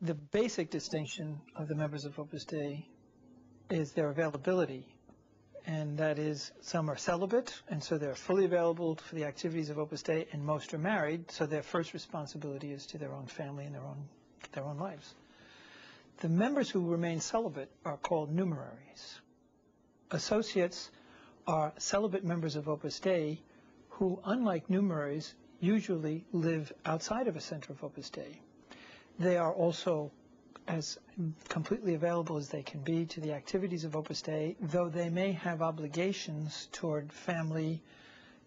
The basic distinction of the members of Opus Dei is their availability, and that is some are celibate, and so they're fully available for the activities of Opus Dei, and most are married, so their first responsibility is to their own family and their own lives. The members who remain celibate are called numeraries. Associates are celibate members of Opus Dei who, unlike numeraries, usually live outside of a center of Opus Dei. They are also as completely available as they can be to the activities of Opus Dei, though they may have obligations toward family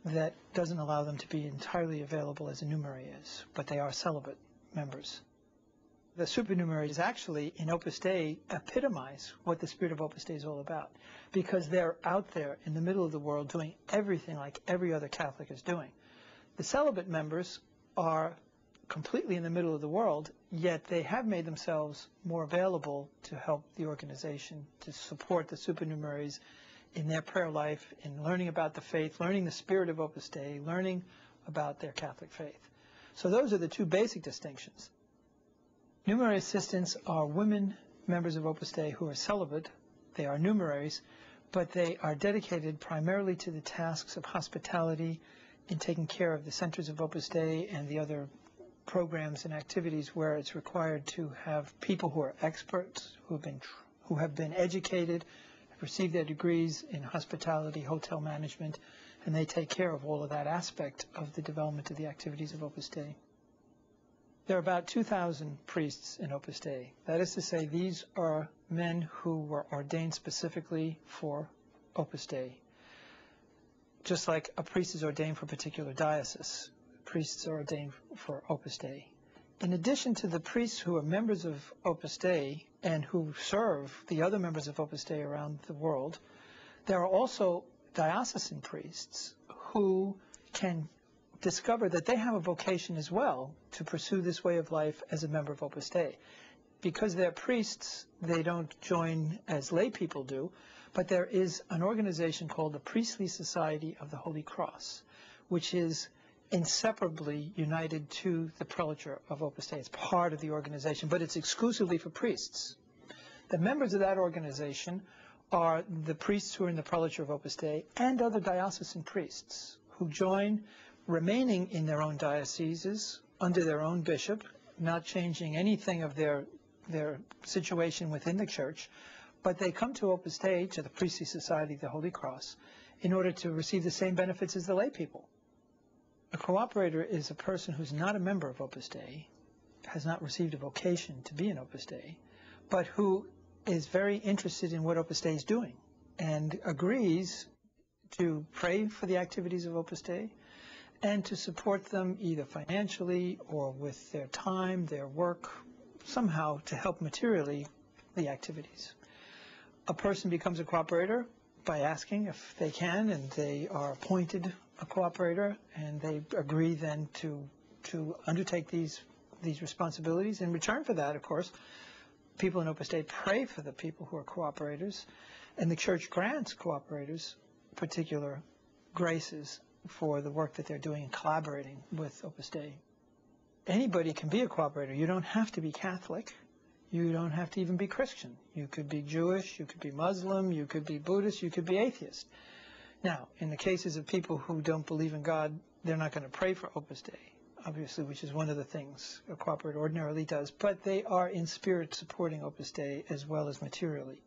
that doesn't allow them to be entirely available as a numerary is, but they are celibate members. The supernumeraries actually, in Opus Dei, epitomize what the spirit of Opus Dei is all about, because they're out there in the middle of the world doing everything like every other Catholic is doing. The celibate members are completely in the middle of the world, yet they have made themselves more available to help the organization, to support the supernumeraries in their prayer life, in learning about the faith, learning the spirit of Opus Dei, learning about their Catholic faith. So those are the two basic distinctions. Numerary assistants are women members of Opus Dei who are celibate. They are numeraries, but they are dedicated primarily to the tasks of hospitality in taking care of the centers of Opus Dei and the other programs and activities where it's required to have people who are experts, who have been educated, have received their degrees in hospitality, hotel management, and they take care of all of that aspect of the development of the activities of Opus Dei. There are about 2,000 priests in Opus Dei. That is to say, these are men who were ordained specifically for Opus Dei. Just like a priest is ordained for a particular diocese, priests are ordained for Opus Dei. In addition to the priests who are members of Opus Dei and who serve the other members of Opus Dei around the world, there are also diocesan priests who can discover that they have a vocation as well to pursue this way of life as a member of Opus Dei. Because they're priests, they don't join as lay people do, but there is an organization called the Priestly Society of the Holy Cross, which is inseparably united to the prelature of Opus Dei. It's part of the organization, but it's exclusively for priests. The members of that organization are the priests who are in the prelature of Opus Dei and other diocesan priests who join, remaining in their own dioceses under their own bishop, not changing anything of their situation within the church, but they come to Opus Dei, to the Priestly Society of the Holy Cross, in order to receive the same benefits as the lay people. A cooperator is a person who's not a member of Opus Dei, has not received a vocation to be in Opus Dei, but who is very interested in what Opus Dei is doing and agrees to pray for the activities of Opus Dei and to support them either financially or with their time, their work, somehow to help materially the activities. A person becomes a cooperator by asking if they can, and they are appointed a cooperator, and they agree then to undertake these responsibilities. In return for that, of course, people in Opus Dei pray for the people who are cooperators, and the Church grants cooperators particular graces for the work that they're doing and collaborating with Opus Dei. Anybody can be a cooperator. You don't have to be Catholic. You don't have to even be Christian. You could be Jewish, you could be Muslim, you could be Buddhist, you could be atheist. Now, in the cases of people who don't believe in God, they're not going to pray for Opus Dei, obviously, which is one of the things a cooperator ordinarily does, but they are in spirit supporting Opus Dei as well as materially.